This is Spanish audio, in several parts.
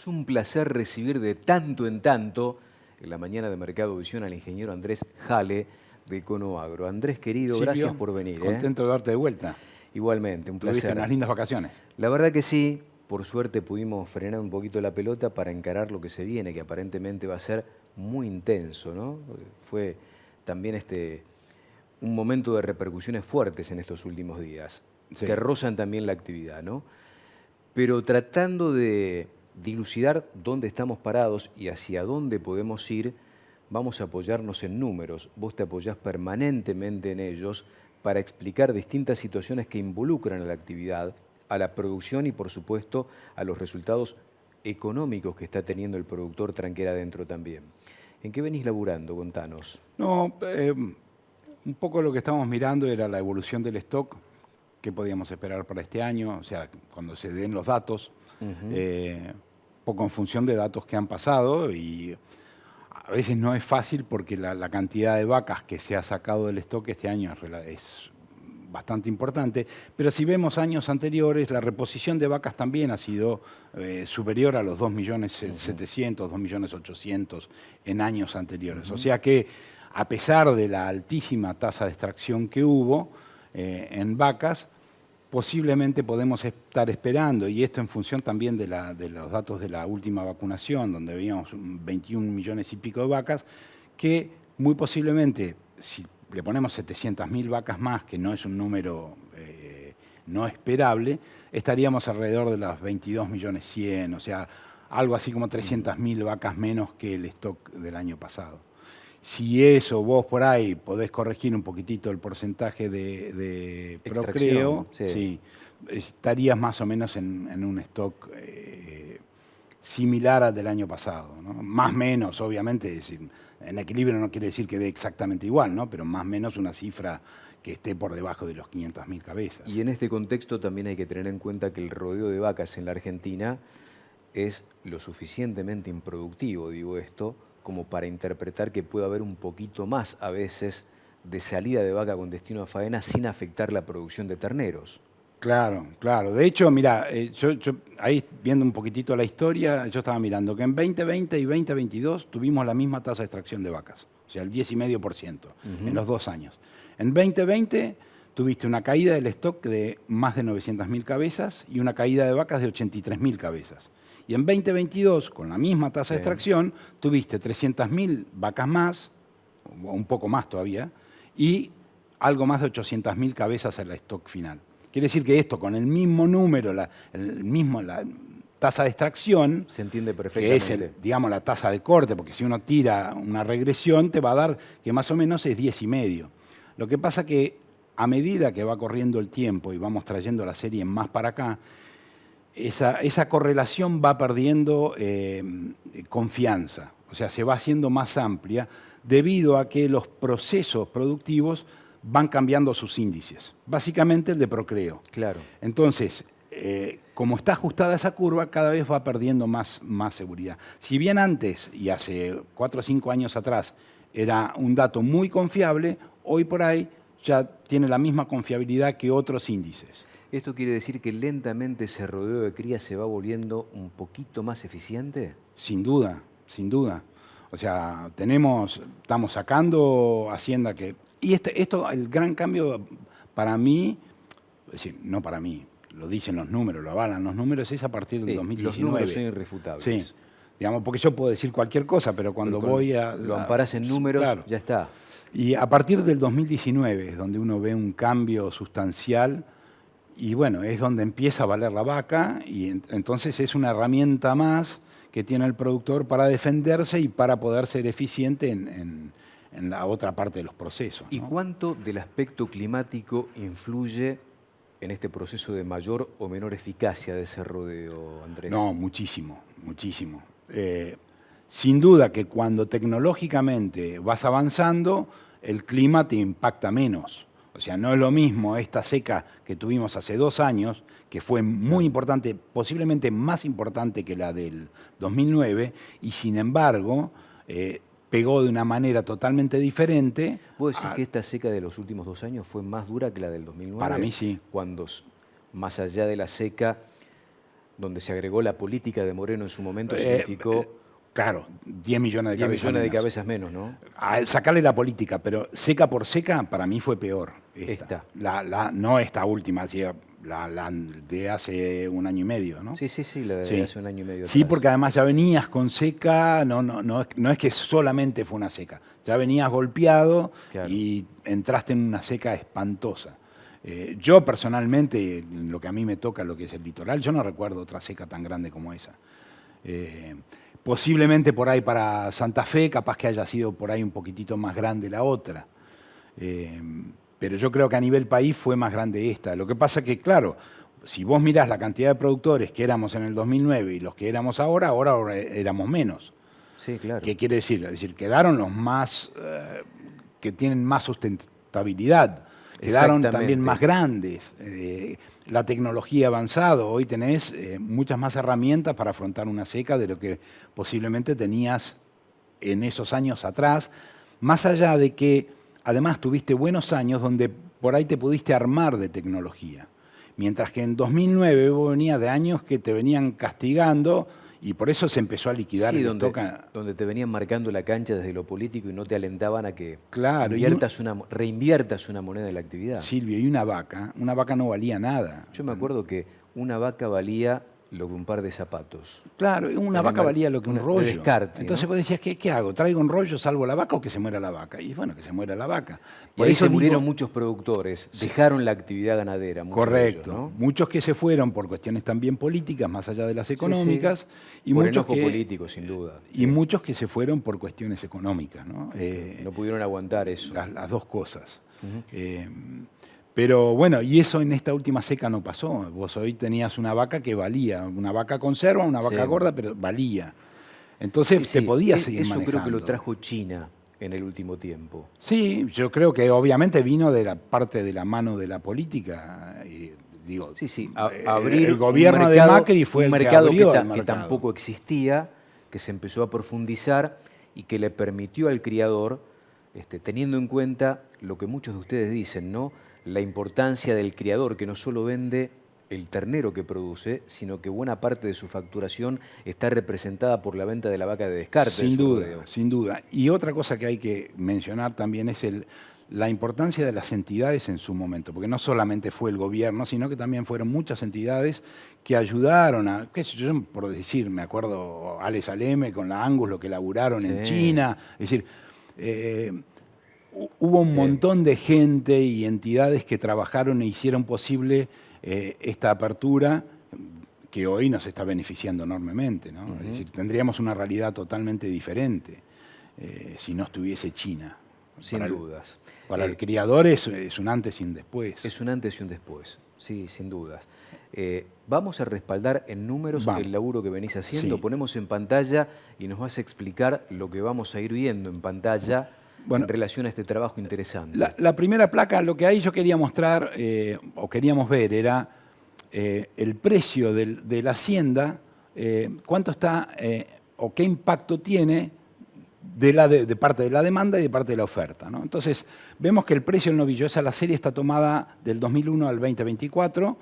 Es un placer recibir de tanto en tanto, en la mañana de Mercado Visión, al ingeniero Andrés Jale de Econoagro. Andrés, querido, gracias Silvio, por venir. contento de verte de vuelta. Igualmente, un Tuviste placer. unas lindas vacaciones. La verdad que sí, por suerte pudimos frenar un poquito la pelota para encarar lo que se viene, que aparentemente va a ser muy intenso, ¿no? Fue también un momento de repercusiones fuertes en estos últimos días, Sí. que rozan también la actividad, ¿no? Pero tratando de dilucidar dónde estamos parados y hacia dónde podemos ir, vamos a apoyarnos en números. Vos te apoyás permanentemente en ellos para explicar distintas situaciones que involucran a la actividad, a la producción y, por supuesto, a los resultados económicos que está teniendo el productor tranquera adentro también. ¿En qué venís laburando? Contanos. No, un poco lo que estábamos mirando era la evolución del stock, qué podíamos esperar para este año, o sea, cuando se den los datos, poco en función de datos que han pasado, y a veces no es fácil porque la cantidad de vacas que se ha sacado del stock este año es bastante importante, pero si vemos años anteriores, la reposición de vacas también ha sido superior a los 2.700.000, 2.800.000 en años anteriores. O sea que, a pesar de la altísima tasa de extracción que hubo en vacas, posiblemente podemos estar esperando, y esto en función también de los datos de la última vacunación, donde veíamos 21 millones y pico de vacas, que muy posiblemente, si le ponemos 700.000 vacas más, que no es un número no esperable, estaríamos alrededor de las 22.100.000, o sea, algo así como 300.000 vacas menos que el stock del año pasado. Si eso vos por ahí podés corregir un poquitito el porcentaje de procreo, sí, estarías más o menos en un stock similar al del año pasado, ¿no? Más o menos, obviamente, es decir, en equilibrio no quiere decir que dé exactamente igual, ¿no? Pero más o menos una cifra que esté por debajo de los 500.000 cabezas. Y en este contexto también hay que tener en cuenta que el rodeo de vacas en la Argentina es lo suficientemente improductivo, digo esto, como para interpretar que puede haber un poquito más a veces de salida de vaca con destino a faena sin afectar la producción de terneros. Claro, claro. De hecho, mira, yo ahí viendo un poquitito la historia, yo estaba mirando que en 2020 y 2022 tuvimos la misma tasa de extracción de vacas, o sea, el 10,5% en los 2 años. En 2020 tuviste una caída del stock de más de 900.000 cabezas y una caída de vacas de 83.000 cabezas. Y en 2022, con la misma tasa de extracción, tuviste 300.000 vacas más, o un poco más todavía, y algo más de 800.000 cabezas en el stock final. Quiere decir que esto, con el mismo número, la tasa de extracción, se entiende perfectamente, que es digamos, la tasa de corte, porque si uno tira una regresión, te va a dar que más o menos es 10,5. Lo que pasa que a medida que va corriendo el tiempo y vamos trayendo la serie más para acá, esa correlación va perdiendo confianza, o sea, se va haciendo más amplia debido a que los procesos productivos van cambiando sus índices, básicamente el de procreo. Claro. Entonces, como está ajustada esa curva, cada vez va perdiendo más seguridad. Si bien antes, y hace 4 o 5 años atrás, era un dato muy confiable, hoy por ahí ya tiene la misma confiabilidad que otros índices. ¿Esto quiere decir que lentamente ese rodeo de cría se va volviendo un poquito más eficiente? Sin duda, sin duda. O sea, estamos sacando Hacienda que... Y esto, el gran cambio para mí, es decir, no para mí, lo dicen los números, lo avalan los números, es a partir del 2019. Los números son irrefutables. Sí, digamos, porque yo puedo decir cualquier cosa, pero cuando voy a... Lo amparás en números, claro, ya está. Y a partir del 2019 es donde uno ve un cambio sustancial y bueno, es donde empieza a valer la vaca y entonces es una herramienta más que tiene el productor para defenderse y para poder ser eficiente en la otra parte de los procesos, ¿no? ¿Y cuánto del aspecto climático influye en este proceso de mayor o menor eficacia de ese rodeo, Andrés? No, muchísimo, muchísimo. Sin duda que cuando tecnológicamente vas avanzando, el clima te impacta menos. O sea, no es lo mismo esta seca que tuvimos hace 2 años, que fue muy importante, posiblemente más importante que la del 2009, y sin embargo pegó de una manera totalmente diferente. ¿Puedo decir que esta seca de los últimos 2 años fue más dura que la del 2009? Para mí sí. Cuando, más allá de la seca, donde se agregó la política de Moreno en su momento, significó claro, 10 millones de 10 cabezas millones de menos. cabezas menos, ¿no? Sacarle la política, pero seca por seca, para mí fue peor. Esta. No esta última, la de hace un año y medio, ¿no? Sí, la de Sí. hace un año y medio Sí, atrás. porque además ya venías con seca, no es que solamente fue una seca, ya venías golpeado Claro. y entraste en una seca espantosa. Yo personalmente, en lo que a mí me toca, lo que es el litoral, yo no recuerdo otra seca tan grande como esa. Posiblemente por ahí para Santa Fe, capaz que haya sido por ahí un poquitito más grande la otra. Pero yo creo que a nivel país fue más grande esta. Lo que pasa que, claro, si vos mirás la cantidad de productores que éramos en el 2009 y los que éramos ahora éramos menos. Sí, claro. ¿Qué quiere decir? Es decir, quedaron los más, que tienen más sustentabilidad, quedaron también más grandes. La tecnología ha avanzado, hoy tenés muchas más herramientas para afrontar una seca de lo que posiblemente tenías en esos años atrás, más allá de que además tuviste buenos años donde por ahí te pudiste armar de tecnología. Mientras que en 2009 vos venías de años que te venían castigando y por eso se empezó a liquidar el stock. Donde te venían marcando la cancha desde lo político y no te alentaban a que claro, reinviertas una moneda de la actividad. Silvio, y una vaca no valía nada. Yo me acuerdo que una vaca valía lo que un par de zapatos. Claro, una vaca valía lo que un rollo. De descarte, entonces, ¿no? Vos decías, ¿qué hago? ¿Traigo un rollo, salvo la vaca o que se muera la vaca? Y bueno, que se muera la vaca. Por ahí se murieron muchos productores, dejaron la actividad ganadera. Correcto. Ellos, ¿no? Muchos que se fueron por cuestiones también políticas, más allá de las económicas. Sí. Y por muchos enojo político, sin duda. Y muchos que se fueron por cuestiones económicas, ¿no? No pudieron aguantar eso. Las dos cosas. Pero bueno, y eso en esta última seca no pasó. Vos hoy tenías una vaca que valía, una vaca conserva, una vaca gorda, pero valía. Entonces te podías seguir manejando. Eso creo que lo trajo China en el último tiempo. Sí, yo creo que obviamente vino de la parte de la mano de la política. Digo, abrir el gobierno de Macri fue el mercado que abrió el mercado. Que tampoco existía, que se empezó a profundizar y que le permitió al criador, teniendo en cuenta lo que muchos de ustedes dicen, ¿no? La importancia del criador, que no solo vende el ternero que produce, sino que buena parte de su facturación está representada por la venta de la vaca de descarte. Sin duda, sin duda. Y otra cosa que hay que mencionar también es la importancia de las entidades en su momento, porque no solamente fue el gobierno, sino que también fueron muchas entidades que ayudaron a, qué sé yo, por decir, me acuerdo Alex Aleme con la Angus, lo que laburaron en China, es decir, hubo un montón de gente y entidades que trabajaron e hicieron posible esta apertura que hoy nos está beneficiando enormemente, ¿no? Es decir, tendríamos una realidad totalmente diferente si no estuviese China. Sin dudas. Para el criador es un antes y un después. Es un antes y un después, sí, sin dudas. Vamos a respaldar en números el laburo que venís haciendo. Sí. Ponemos en pantalla y nos vas a explicar lo que vamos a ir viendo en pantalla en relación a este trabajo interesante. La primera placa, lo que ahí yo quería mostrar o queríamos ver era el precio de la hacienda, cuánto está o qué impacto tiene de parte de la demanda y de parte de la oferta, ¿no? Entonces, vemos que el precio del novillo, la serie está tomada del 2001 al 2024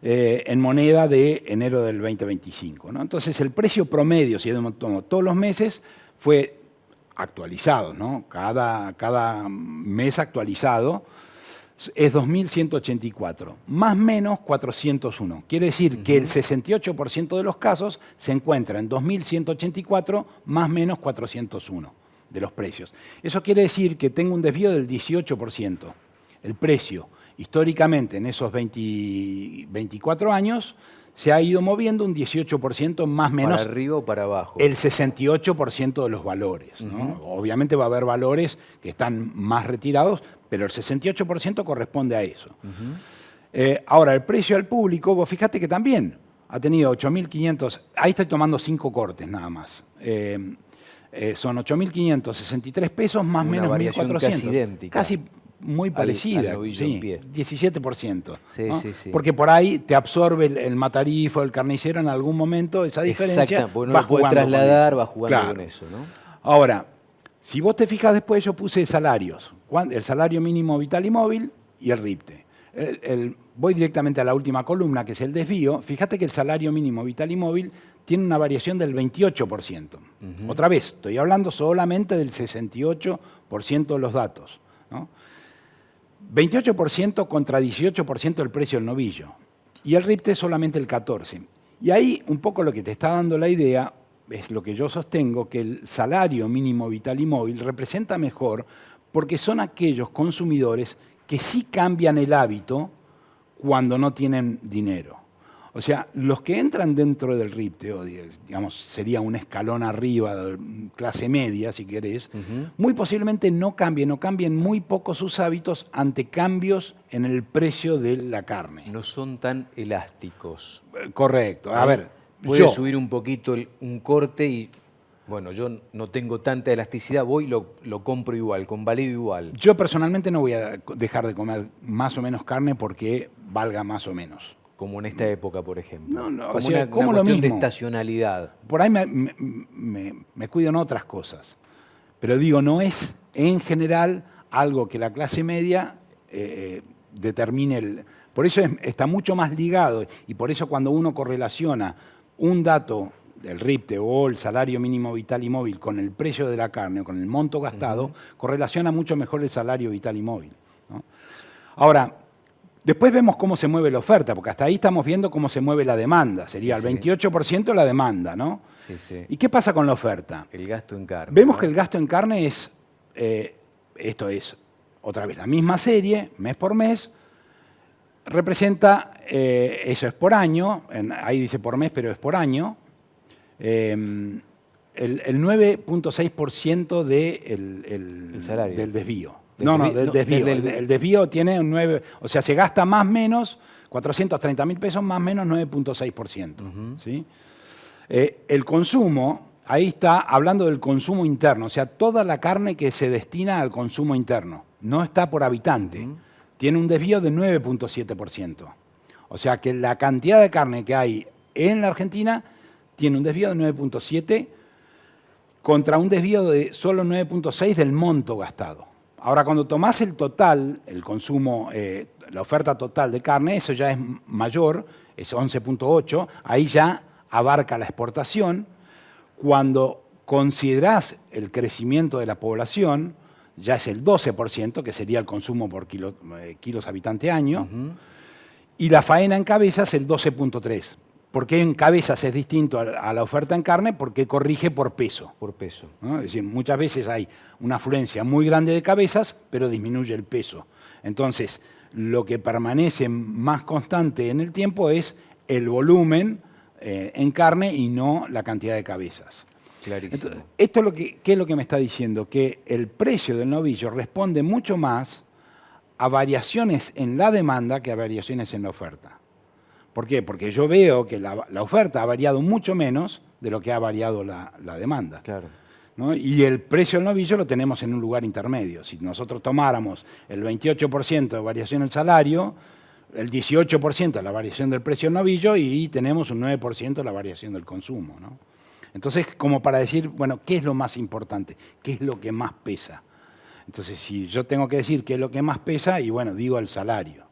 en moneda de enero del 2025, ¿no? Entonces, el precio promedio, si tomo todos los meses, fue actualizado, ¿no? Cada mes actualizado es 2.184, más menos 401. Quiere decir que el 68% de los casos se encuentra en 2.184 más menos 401 de los precios. Eso quiere decir que tengo un desvío del 18%. El precio, históricamente, en esos 24 años, se ha ido moviendo un 18% más o menos. ¿Para arriba o para abajo? El 68% de los valores, ¿no? Obviamente va a haber valores que están más retirados, pero el 68% corresponde a eso. Ahora, el precio al público, vos fíjate que también ha tenido 8.500, ahí estoy tomando 5 cortes nada más. Son 8.563 pesos más o menos 1.400. Casi idéntica. Casi muy parecida, al sí, 17%. Sí, ¿no? sí. Porque por ahí te absorbe el matarifo, el carnicero en algún momento, esa diferencia. Exacto, porque no lo puede trasladar, va jugando con eso, ¿no? Ahora, si vos te fijas después, yo puse salarios, el salario mínimo vital y móvil y el RIPTE. Voy directamente a la última columna, que es el desvío. Fíjate que el salario mínimo vital y móvil tiene una variación del 28%. Otra vez, estoy hablando solamente del 68% de los datos, ¿no? 28% contra 18% el precio del novillo. Y el RIPTE solamente el 14%. Y ahí un poco lo que te está dando la idea es lo que yo sostengo, que el salario mínimo vital y móvil representa mejor porque son aquellos consumidores que sí cambian el hábito cuando no tienen dinero. O sea, los que entran dentro del RIPTE, o digamos, sería un escalón arriba, clase media, si querés, muy posiblemente no cambien muy poco sus hábitos ante cambios en el precio de la carne. No son tan elásticos. Correcto. A ver, puede subir un poquito un corte y, bueno, yo no tengo tanta elasticidad, voy y lo compro igual, convalido igual. Yo personalmente no voy a dejar de comer más o menos carne porque valga más o menos. Como en esta época, por ejemplo. No, como o sea, una como lo cuestión de mismo. estacionalidad. Por ahí me cuido en otras cosas. Pero digo, no es en general algo que la clase media determine. Por eso está mucho más ligado. Y por eso cuando uno correlaciona un dato del RIPTE o el salario mínimo vital y móvil con el precio de la carne o con el monto gastado, correlaciona mucho mejor el salario vital y móvil, ¿no? Ahora, después vemos cómo se mueve la oferta, porque hasta ahí estamos viendo cómo se mueve la demanda. Sería el 28% la demanda, ¿no? Sí, sí. ¿Y qué pasa con la oferta? El gasto en carne. Vemos, ¿no? que el gasto en carne es, esto es, otra vez, la misma serie, mes por mes, representa, eso es por año, ahí dice por mes, pero es por año, el 9.6% del desvío. Del desvío. El desvío tiene un 9, o sea, se gasta más o menos 430.000 pesos, más o menos 9.6%. ¿Sí? El consumo, ahí está hablando del consumo interno, o sea, toda la carne que se destina al consumo interno, no está por habitante, tiene un desvío de 9.7%. O sea que la cantidad de carne que hay en la Argentina tiene un desvío de 9.7 contra un desvío de solo 9.6 del monto gastado. Ahora, cuando tomás el total, el consumo, la oferta total de carne, eso ya es mayor, es 11.8, ahí ya abarca la exportación. Cuando considerás el crecimiento de la población, ya es el 12%, que sería el consumo por kilos habitante año, y la faena en cabezas el 12.3%. ¿Por qué en cabezas es distinto a la oferta en carne? Porque corrige por peso. Por peso. ¿No? Es decir, muchas veces hay una afluencia muy grande de cabezas, pero disminuye el peso. Entonces, lo que permanece más constante en el tiempo es el volumen en carne y no la cantidad de cabezas. Clarísimo. Entonces, esto es ¿qué es lo que me está diciendo? Que el precio del novillo responde mucho más a variaciones en la demanda que a variaciones en la oferta. ¿Por qué? Porque yo veo que la oferta ha variado mucho menos de lo que ha variado la demanda. Claro. ¿No? Y el precio del novillo lo tenemos en un lugar intermedio. Si nosotros tomáramos el 28% de variación del salario, el 18% de la variación del precio del novillo y tenemos un 9% de la variación del consumo, ¿no? Entonces, como para decir, bueno, ¿qué es lo más importante? ¿Qué es lo que más pesa? Entonces, si yo tengo que decir qué es lo que más pesa, y bueno, digo el salario.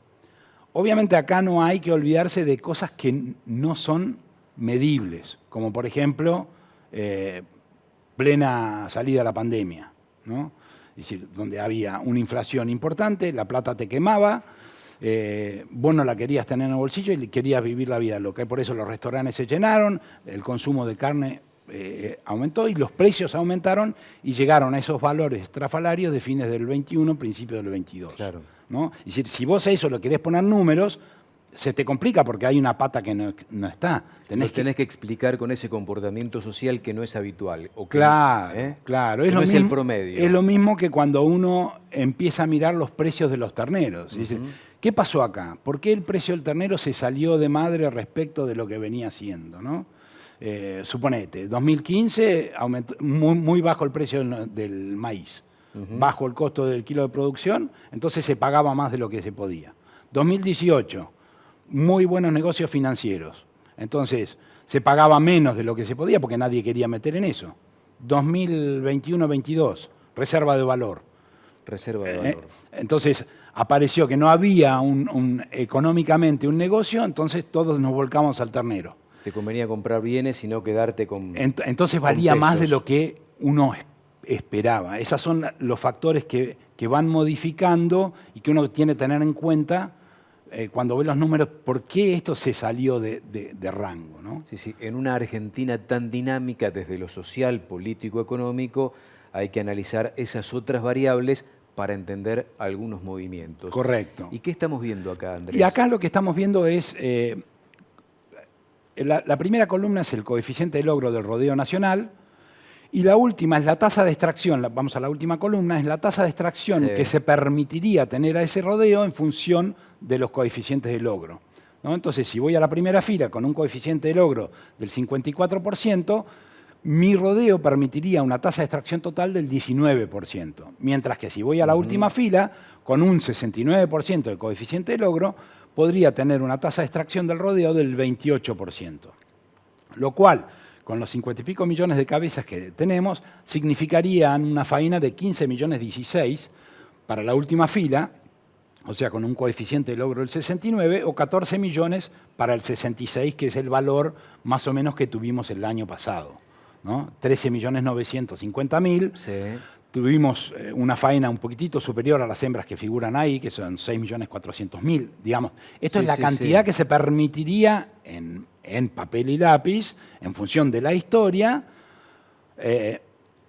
Obviamente acá no hay que olvidarse de cosas que no son medibles, como por ejemplo, plena salida de la pandemia, ¿no? Es decir, donde había una inflación importante, la plata te quemaba, vos no la querías tener en el bolsillo y querías vivir la vida loca. Y por eso los restaurantes se llenaron, el consumo de carne aumentó y los precios aumentaron y llegaron a esos valores estrafalarios de fines del 21, principios del 22. Claro. ¿No? Es decir, si vos a eso lo querés poner números, se te complica porque hay una pata que no está. Tenés que explicar con ese comportamiento social que no es habitual. O que, claro, claro. No es el promedio. Es lo mismo que cuando uno empieza a mirar los precios de los terneros. Dice, ¿qué pasó acá? ¿Por qué el precio del ternero se salió de madre respecto de lo que venía haciendo, ¿no? Suponete, 2015 aumentó muy bajo el precio del maíz. Bajo el costo del kilo de producción, entonces se pagaba más de lo que se podía. 2018, muy buenos negocios financieros, entonces se pagaba menos de lo que se podía porque nadie quería meter en eso. 2021-22, reserva de valor. Reserva de valor. Entonces, apareció que no había económicamente un negocio, entonces todos nos volcamos al ternero. Te convenía comprar bienes y no quedarte con Entonces valía más de lo que uno esperaba. Esos son los factores que van modificando y que uno tiene que tener en cuenta cuando ve los números, por qué esto se salió de rango, ¿no? Sí, sí. En una Argentina tan dinámica desde lo social, político, económico, hay que analizar esas otras variables para entender algunos movimientos. Correcto. ¿Y qué estamos viendo acá, Andrés? Y acá lo que estamos viendo es, la primera columna es el coeficiente de logro del rodeo nacional, y la última es la tasa de extracción, vamos a la última columna, es la tasa de extracción que se permitiría tener a ese rodeo en función de los coeficientes de logro, ¿no? Entonces, si voy a la primera fila con un coeficiente de logro del 54%, mi rodeo permitiría una tasa de extracción total del 19%, mientras que si voy a la última fila con un 69% de coeficiente de logro, podría tener una tasa de extracción del rodeo del 28%, lo cual, con los 50 y pico millones de cabezas que tenemos, significaría una faena de 15 millones 16 para la última fila, o sea, con un coeficiente de logro del 69, o 14 millones para el 66, que es el valor más o menos que tuvimos el año pasado, ¿no? 13.950.000. Sí. Tuvimos una faena un poquitito superior a las hembras que figuran ahí, que son 6.400.000, digamos. Esto es la cantidad que se permitiría en papel y lápiz, en función de la historia,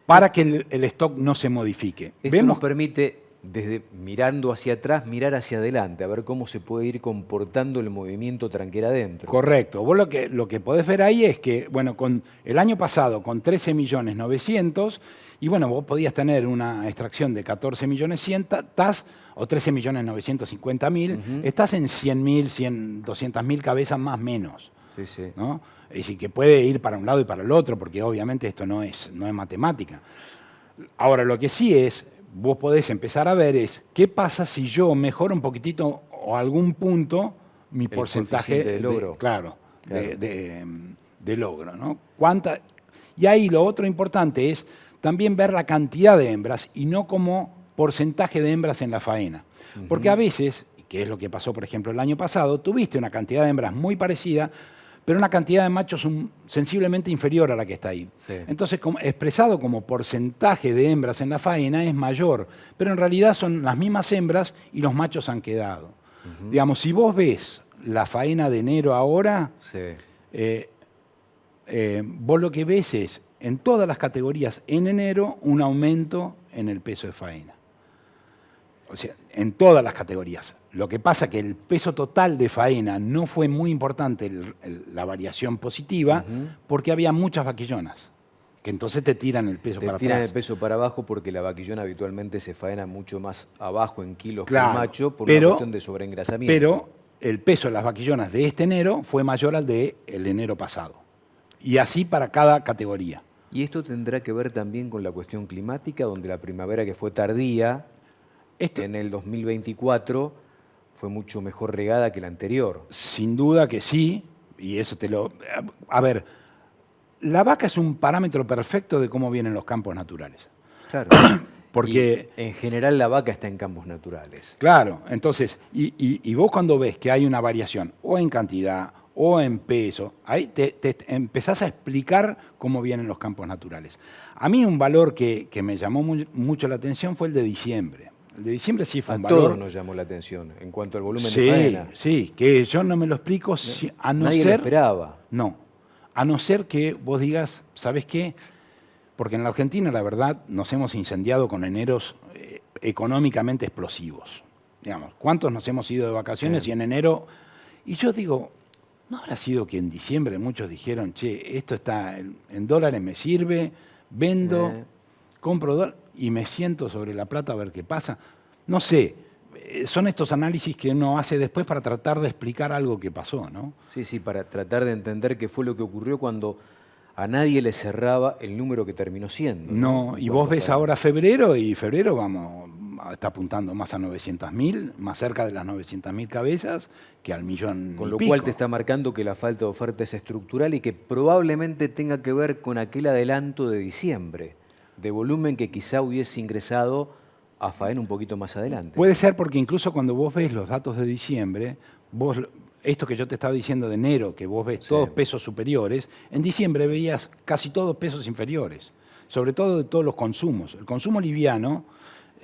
para que el stock no se modifique. Esto nos permite, desde mirando hacia atrás, mirar hacia adelante, a ver cómo se puede ir comportando el movimiento tranquera adentro. Correcto. Vos lo que podés ver ahí es que, bueno, con el año pasado, con 13.900.000, y bueno, vos podías tener una extracción de 14.100.000, o 13.950.000, estás en 100.000, 200.000 cabezas más menos. Sí, sí. ¿No? Es decir, que puede ir para un lado y para el otro, porque obviamente esto no es matemática. Ahora, lo que sí es, vos podés empezar a ver es, ¿qué pasa si yo mejoro un poquitito o algún punto mi porcentaje de logro? Claro. De logro, ¿no? Y ahí lo otro importante es también ver la cantidad de hembras y no como porcentaje de hembras en la faena. Porque a veces, que es lo que pasó, por ejemplo, el año pasado, tuviste una cantidad de hembras muy parecida, pero una cantidad de machos sensiblemente inferior a la que está ahí. Sí. Entonces, expresado como porcentaje de hembras en la faena es mayor, pero en realidad son las mismas hembras y los machos han quedado. Digamos, si vos ves la faena de enero ahora, vos lo que ves es, en todas las categorías, en enero, un aumento en el peso de faena. O sea, en todas las categorías. Lo que pasa es que el peso total de faena no fue muy importante la variación positiva, porque había muchas vaquillonas, que entonces te tiran el peso para atrás. Te tiran el peso para abajo porque la vaquillona habitualmente se faena mucho más abajo en kilos que el macho por una cuestión de sobreengrasamiento. Pero el peso de las vaquillonas de este enero fue mayor al del enero pasado. Y así para cada categoría. ¿Y esto tendrá que ver también con la cuestión climática, donde la primavera, que fue tardía, en el 2024 fue mucho mejor regada que la anterior? Sin duda que sí, y eso te lo... A ver, la vaca es un parámetro perfecto de cómo vienen los campos naturales. Claro. Porque y en general la vaca está en campos naturales. Claro, entonces, y vos cuando ves que hay una variación, o en cantidad, o en peso, ahí te empezás a explicar cómo vienen los campos naturales. A mí un valor que me llamó mucho la atención fue el de diciembre. El de diciembre sí fue un valor... A todos nos llamó la atención en cuanto al volumen de faena. Sí, que yo no me lo explico, a no Nadie ser... lo esperaba. No, a no ser que vos digas, ¿sabes qué? Porque en la Argentina, la verdad, nos hemos incendiado con eneros económicamente explosivos. Digamos, ¿cuántos nos hemos ido de vacaciones y en enero? Y yo digo, ¿no habrá sido que en diciembre muchos dijeron, che, esto está en dólares, me sirve, vendo, compro dólares y me siento sobre la plata a ver qué pasa? No sé, son estos análisis que uno hace después para tratar de explicar algo que pasó, ¿no? Sí, sí, para tratar de entender qué fue lo que ocurrió cuando a nadie le cerraba el número que terminó siendo. No, y vos ves ahora febrero, y febrero está apuntando más a 900.000, más cerca de las 900.000 cabezas que al millón. Con lo cual te está marcando que la falta de oferta es estructural y que probablemente tenga que ver con aquel adelanto de diciembre, de volumen que quizá hubiese ingresado a faena un poquito más adelante. Puede ser porque incluso cuando vos ves los datos de diciembre, esto que yo te estaba diciendo de enero, que vos ves todos pesos superiores, en diciembre veías casi todos pesos inferiores, sobre todo de todos los consumos. El consumo liviano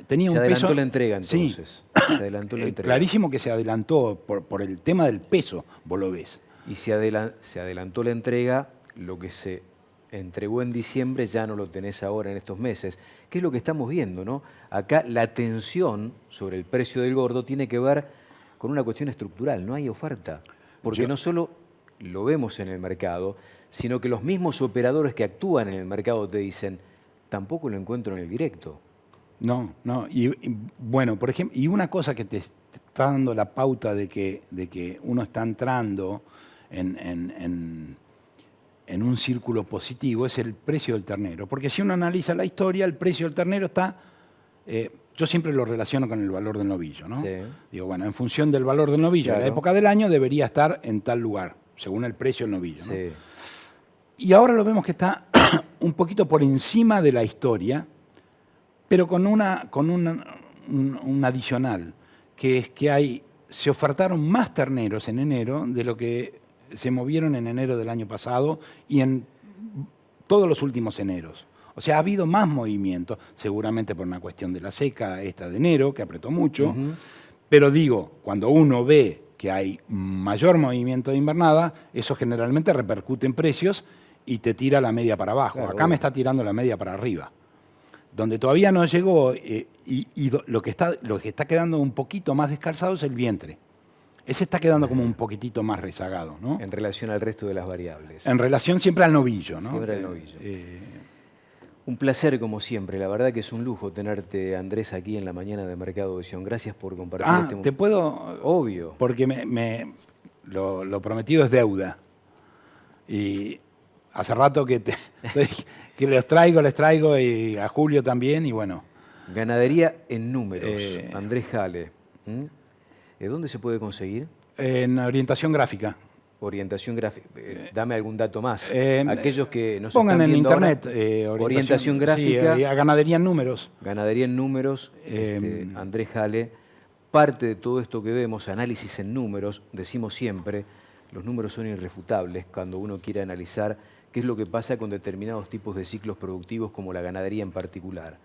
tenía un peso... Se adelantó la entrega entonces. Sí. Se adelantó la entrega. Clarísimo que se adelantó por el tema del peso, vos lo ves. Y se adelantó la entrega, lo que se entregó en diciembre ya no lo tenés ahora en estos meses. ¿Qué es lo que estamos viendo, no? Acá la tensión sobre el precio del gordo tiene que ver con una cuestión estructural, no hay oferta. Porque no solo lo vemos en el mercado, sino que los mismos operadores que actúan en el mercado te dicen, tampoco lo encuentro en el directo. No. Y bueno, por ejemplo, y una cosa que te está dando la pauta de que uno está entrando en un círculo positivo es el precio del ternero. Porque si uno analiza la historia, el precio del ternero está... yo siempre lo relaciono con el valor del novillo, ¿no? Sí. Digo, bueno, en función del valor del novillo, claro, en la época del año debería estar en tal lugar, según el precio del novillo, ¿no? Sí. Y ahora lo vemos que está un poquito por encima de la historia, pero con un adicional, que es que se ofertaron más terneros en enero de lo que se movieron en enero del año pasado y en todos los últimos eneros. O sea, ha habido más movimiento, seguramente por una cuestión de la seca esta de enero, que apretó mucho, pero digo, cuando uno ve que hay mayor movimiento de invernada, eso generalmente repercute en precios y te tira la media para abajo. Claro, acá me está tirando la media para arriba. Donde todavía no llegó lo que está quedando un poquito más descalzado es el vientre. Ese está quedando como un poquitito más rezagado, ¿no? En relación al resto de las variables. En relación siempre al novillo, ¿no? Siempre al novillo. Un placer como siempre, la verdad que es un lujo tenerte, Andrés, aquí en la mañana de Mercado de Sion. Gracias por compartir este momento. ¿Te puedo...? Obvio. Porque lo prometido es deuda. Y hace rato que les traigo y a Julio también, y bueno. Ganadería en números, Andrés Jale. ¿Dónde se puede conseguir? En orientación gráfica. Orientación gráfica. Dame algún dato más. Aquellos que nos pongan están en viendo internet ahora, orientación gráfica. Sí, a Ganadería en números. Ganadería en números, Andrés Jale. Parte de todo esto que vemos, análisis en números, decimos siempre, los números son irrefutables cuando uno quiere analizar qué es lo que pasa con determinados tipos de ciclos productivos, como la ganadería en particular.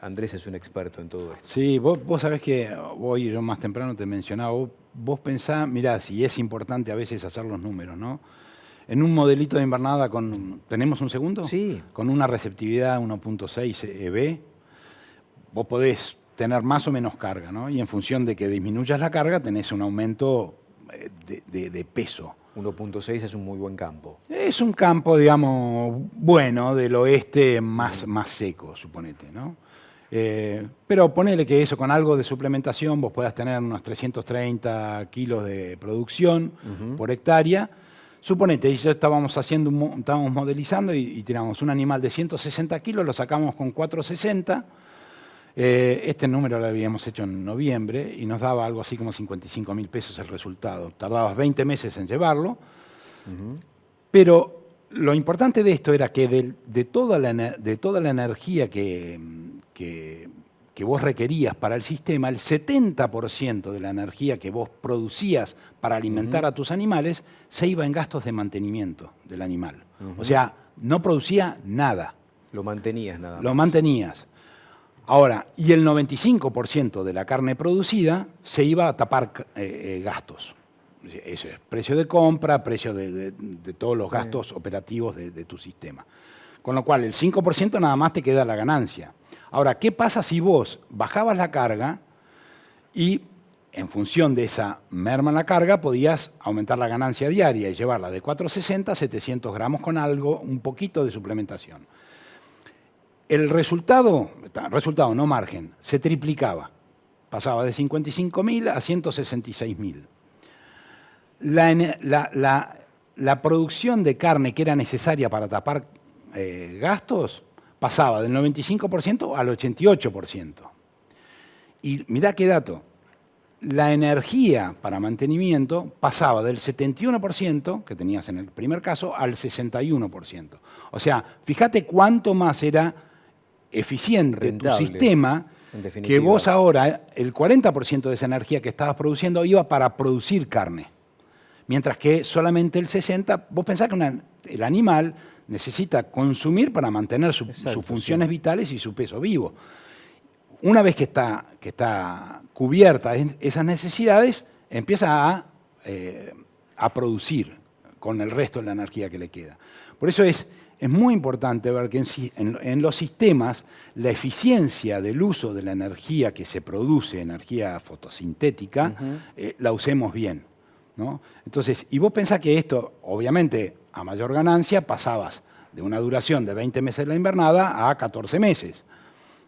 Andrés es un experto en todo esto. Sí, vos sabés que hoy yo más temprano te mencionaba, vos pensás, mirá, si es importante a veces hacer los números, ¿no? En un modelito de invernada ¿tenemos un segundo? Sí. Con una receptividad 1.6 EB, vos podés tener más o menos carga, ¿no? Y en función de que disminuyas la carga, tenés un aumento de peso. 1.6 es un muy buen campo. Es un campo, digamos, bueno, del oeste más seco, suponete, ¿no? Pero ponele que eso, con algo de suplementación, vos puedas tener unos 330 kilos de producción por hectárea. Suponete, ya estábamos modelizando y tiramos un animal de 160 kilos, lo sacamos con 460. Este número lo habíamos hecho en noviembre y nos daba algo así como 55.000 pesos el resultado. Tardabas 20 meses en llevarlo, pero lo importante de esto era que de toda la energía que vos requerías para el sistema, el 70% de la energía que vos producías para alimentar a tus animales se iba en gastos de mantenimiento del animal. O sea, no producía nada. Lo mantenías nada más. Lo mantenías. Ahora, y el 95% de la carne producida se iba a tapar gastos. Eso es precio de compra, precio de todos los gastos operativos de tu sistema. Con lo cual, el 5% nada más te queda la ganancia. Ahora, ¿qué pasa si vos bajabas la carga y en función de esa merma en la carga podías aumentar la ganancia diaria y llevarla de 460 a 700 gramos con algo, un poquito de suplementación? El resultado no margen, se triplicaba. Pasaba de 55.000 a 166.000. La producción de carne que era necesaria para tapar gastos pasaba del 95% al 88%. Y mirá qué dato. La energía para mantenimiento pasaba del 71% que tenías en el primer caso al 61%. O sea, fíjate cuánto más era eficiente rentable tu sistema En que definitiva. vos ahora, el 40% de esa energía que estabas produciendo iba para producir carne. Mientras que solamente el 60%, vos pensás que el animal necesita consumir para mantener Exacto, sus funciones sí. vitales y su peso vivo. Una vez que está cubierta esas necesidades, empieza a producir con el resto de la energía que le queda. Por eso es muy importante ver que en los sistemas la eficiencia del uso de la energía que se produce, energía fotosintética, la usemos bien, ¿no? Entonces, y vos pensás que esto, obviamente, a mayor ganancia, pasabas de una duración de 20 meses la invernada a 14 meses,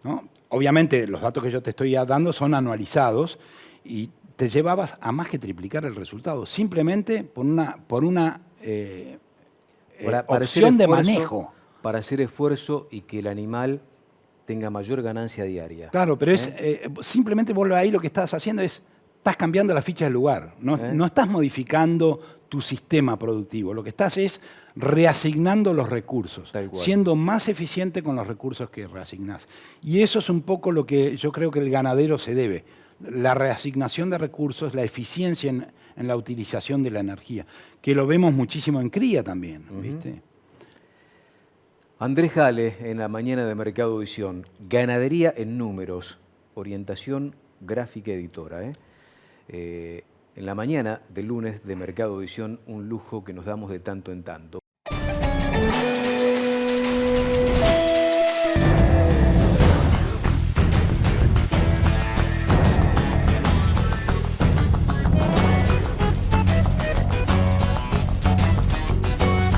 ¿no? Obviamente, los datos que yo te estoy dando son anualizados y te llevabas a más que triplicar el resultado, simplemente por una Para hacer opción de esfuerzo, manejo. para hacer esfuerzo y que el animal tenga mayor ganancia diaria. Claro, pero simplemente vos ahí lo que estás haciendo estás cambiando la ficha del lugar, no estás modificando tu sistema productivo, lo que estás es reasignando los recursos, Tal cual. siendo más eficiente con los recursos que reasignás. Y eso es un poco lo que yo creo que el ganadero se debe, la reasignación de recursos, la eficiencia en la utilización de la energía, que lo vemos muchísimo en cría también, ¿viste? Andrés Jale, en la mañana de Mercado Visión. Ganadería en números, orientación gráfica editora. En la mañana del lunes de Mercado Visión, un lujo que nos damos de tanto en tanto.